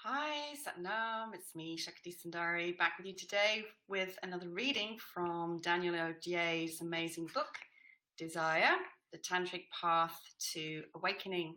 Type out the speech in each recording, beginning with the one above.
Hi, Satnam. It's me, Shakti Sundari, back with you today with another reading from Daniel Odier's amazing book, Desire, the Tantric Path to Awakening.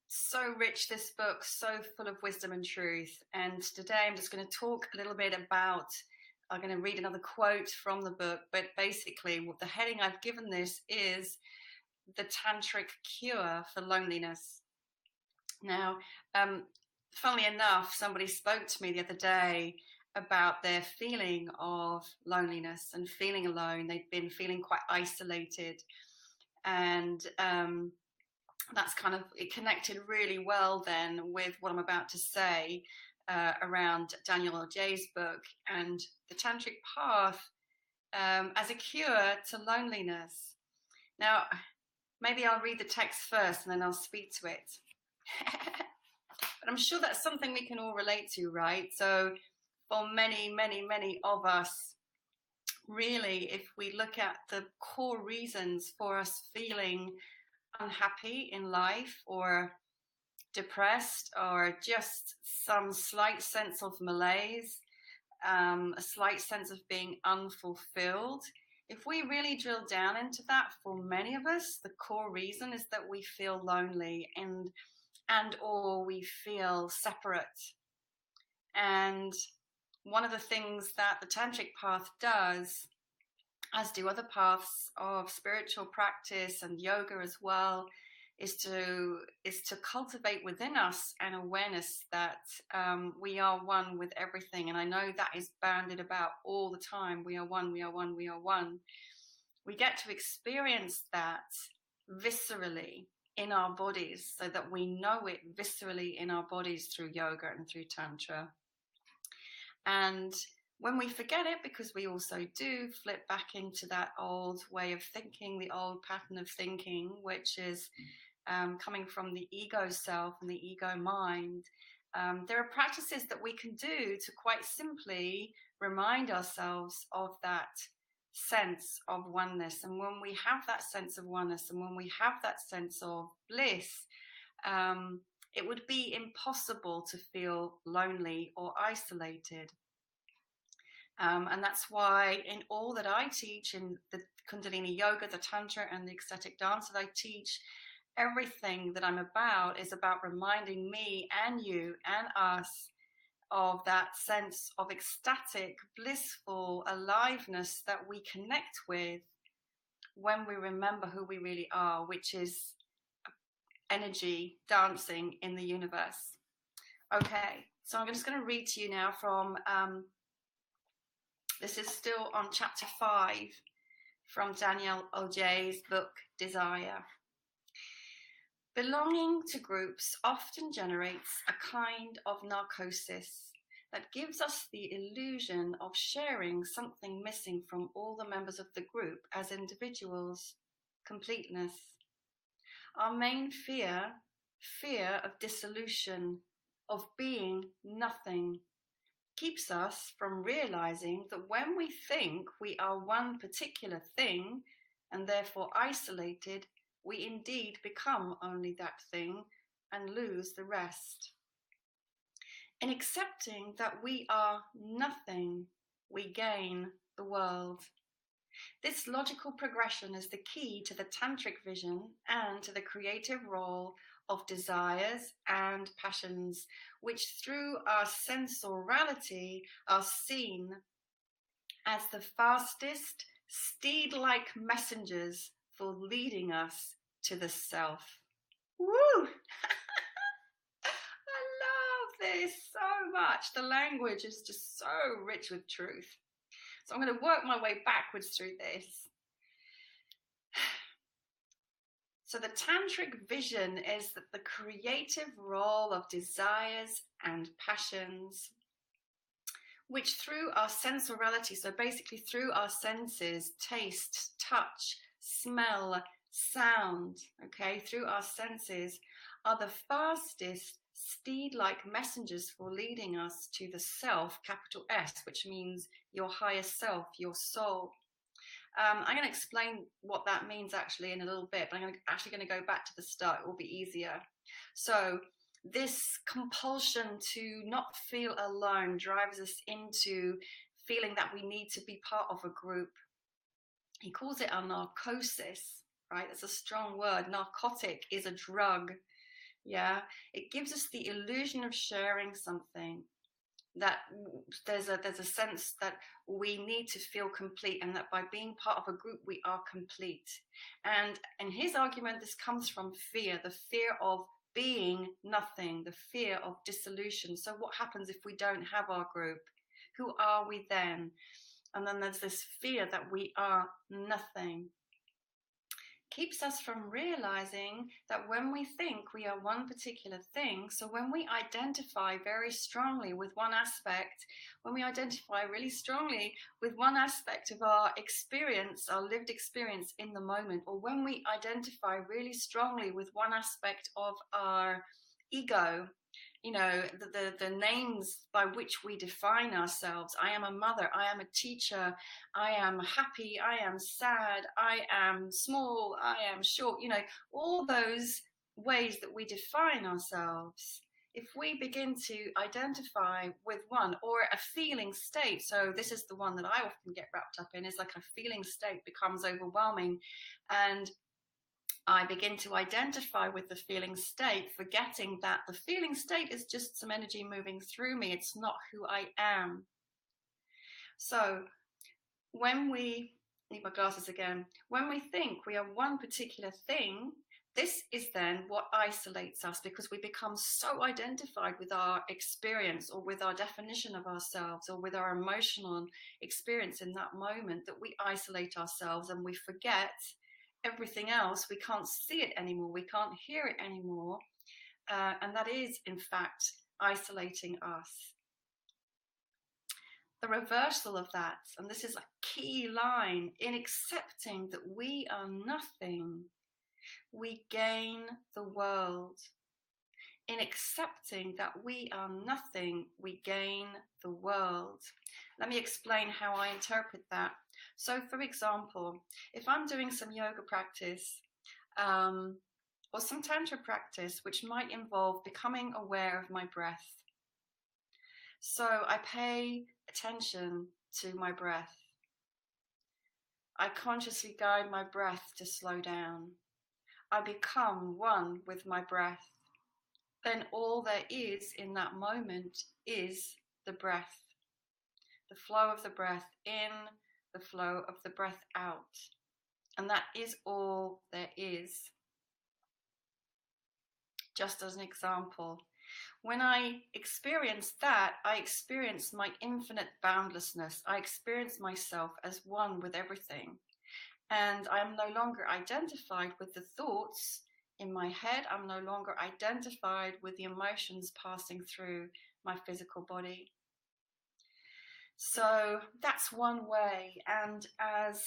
So rich, this book, so full of wisdom and truth. And today I'm just going to talk a little bit about, I'm going to read another quote from the book, but basically what the heading I've given this is the Tantric Cure for Loneliness. Now, funnily enough, somebody spoke to me the other day about their feeling of loneliness and feeling alone. They've been feeling quite isolated, and that's kind of, it connected really well then with what I'm about to say around Daniel Odier's book and the Tantric Path as a cure to loneliness. Now, maybe I'll read the text first and then I'll speak to it. But I'm sure that's something we can all relate to, right? So for many, many, many of us, really, if we look at the core reasons for us feeling unhappy in life or depressed or just some slight sense of malaise, a slight sense of being unfulfilled, if we really drill down into that, for many of us, the core reason is that we feel lonely and or we feel separate. And one of the things that the Tantric Path does, as do other paths of spiritual practice and yoga as well, is to cultivate within us an awareness that we are one with everything. And I know that is bounded about all the time. We are one, we are one, we are one. We get to experience that viscerally in our bodies, so that we know it viscerally in our bodies through yoga and through Tantra. And when we forget it, because we also do flip back into that old way of thinking, the old pattern of thinking, which is coming from the ego self and the ego mind, there are practices that we can do to quite simply remind ourselves of that sense of oneness. And when we have that sense of oneness and when we have that sense of bliss, it would be impossible to feel lonely or isolated. And that's why in all that I teach, in the Kundalini Yoga, the Tantra, and the ecstatic dance that I teach, everything that I'm about is about reminding me and you and us of that sense of ecstatic, blissful aliveness that we connect with when we remember who we really are, which is energy dancing in the universe. Okay, so I'm just going to read to you now from, this is still on chapter 5 from Daniel Odier's book, Desire. Belonging to groups often generates a kind of narcosis that gives us the illusion of sharing something missing from all the members of the group as individuals, completeness. Our main fear of dissolution, of being nothing, keeps us from realizing that when we think we are one particular thing and therefore isolated, we indeed become only that thing and lose the rest. In accepting that we are nothing, we gain the world. This logical progression is the key to the tantric vision and to the creative role of desires and passions, which through our sensuality are seen as the fastest, steed-like messengers for leading us to the self. Woo! I love this so much. The language is just so rich with truth. So I'm going to work my way backwards through this. So the tantric vision is that the creative role of desires and passions, which through our sensuality, so basically through our senses, taste, touch, smell, sound, okay, through our senses, are the fastest steed-like messengers for leading us to the self, capital S, which means your higher self, your soul. I'm going to explain what that means actually in a little bit, but I'm actually going to go back to the start. It will be easier. So this compulsion to not feel alone drives us into feeling that we need to be part of a group. He calls it a narcosis, right? That's a strong word. Narcotic is a drug. Yeah, it gives us the illusion of sharing something, that there's a sense that we need to feel complete, and that by being part of a group we are complete. And in his argument, this comes from fear, the fear of being nothing, the fear of dissolution. So what happens if we don't have our group? Who are we then? And then there's this fear that we are nothing. Keeps us from realizing that when we think we are one particular thing, so when we identify very strongly with one aspect, when we identify really strongly with one aspect of our experience, our lived experience in the moment, or when we identify really strongly with one aspect of our ego, you know, the names by which we define ourselves. I am a mother, I am a teacher, I am happy, I am sad, I am small, I am short, you know, all those ways that we define ourselves. If we begin to identify with one, or a feeling state, so this is the one that I often get wrapped up in, is like a feeling state becomes overwhelming, and I begin to identify with the feeling state, forgetting that the feeling state is just some energy moving through me. It's not who I am. So when we, need my glasses again, when we think we are one particular thing, this is then what isolates us, because we become so identified with our experience, or with our definition of ourselves, or with our emotional experience in that moment, that we isolate ourselves and we forget everything else. We can't see it anymore, we can't hear it anymore, and that is in fact isolating us. The reversal of that, and this is a key line, in accepting that we are nothing, we gain the world. In accepting that we are nothing, we gain the world. Let me explain how I interpret that. So, for example, if I'm doing some yoga practice or some Tantra practice, which might involve becoming aware of my breath. So I pay attention to my breath. I consciously guide my breath to slow down. I become one with my breath. Then all there is in that moment is the breath. The flow of the breath in, the flow of the breath out. And that is all there is. Just as an example, when I experience that, I experience my infinite boundlessness. I experience myself as one with everything. And I am no longer identified with the thoughts in my head. I'm no longer identified with the emotions passing through my physical body. So that's one way. And as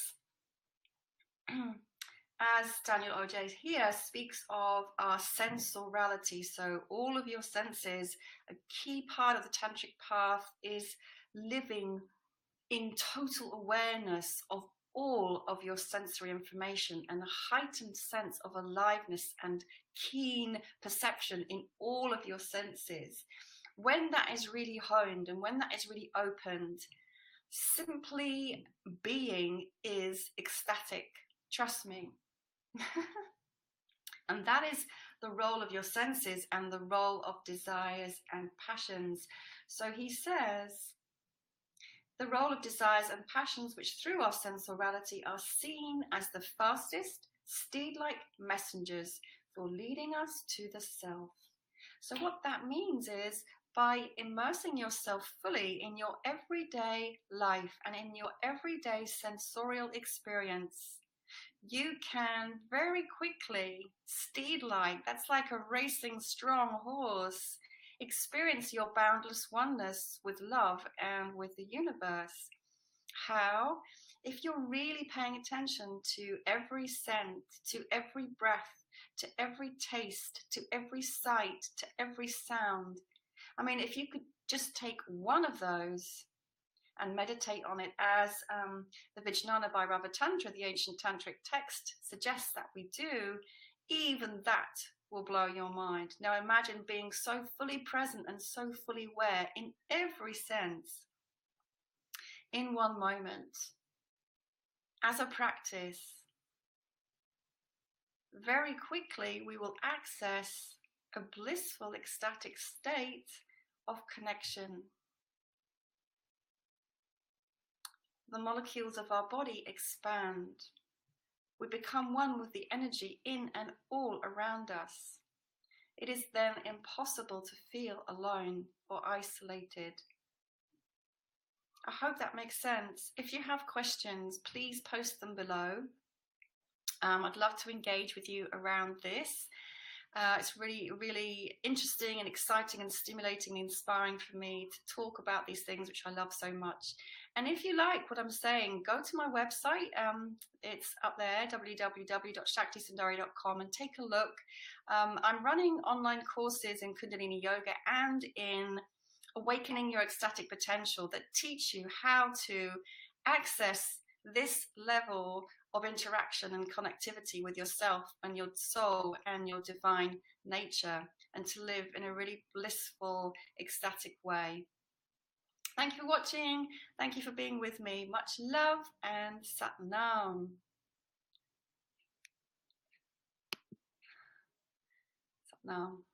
Daniel Odier here speaks of our sensorality, so all of your senses, a key part of the Tantric Path is living in total awareness of all of your sensory information, and a heightened sense of aliveness and keen perception in all of your senses. When that is really honed and when that is really opened, simply being is ecstatic. Trust me. And that is the role of your senses and the role of desires and passions. So he says, the role of desires and passions, which through our sensuality are seen as the fastest, steed-like messengers for leading us to the self. So what that means is, by immersing yourself fully in your everyday life and in your everyday sensorial experience, you can very quickly, steed-like, that's like a racing strong horse, experience your boundless oneness with love and with the universe. How? If you're really paying attention to every scent, to every breath, to every taste, to every sight, to every sound. I mean, if you could just take one of those and meditate on it, as the Vijnana Bhairava Tantra, the ancient tantric text, suggests that we do, even that will blow your mind. Now imagine being so fully present and so fully aware in every sense in one moment. As a practice, very quickly we will access a blissful, ecstatic state of connection. The molecules of our body expand. We become one with the energy in and all around us. It is then impossible to feel alone or isolated. I hope that makes sense. If you have questions, please post them below. I'd love to engage with you around this. It's really, really interesting and exciting and stimulating and inspiring for me to talk about these things, which I love so much. And if you like what I'm saying, go to my website. It's up there, www.shaktisundari.com, and take a look. I'm running online courses in Kundalini Yoga and in Awakening Your Ecstatic Potential that teach you how to access this level of interaction and connectivity with yourself and your soul and your divine nature, and to live in a really blissful, ecstatic way. Thank you for watching. Thank you for being with me. Much love and Sat Nam. Sat Nam.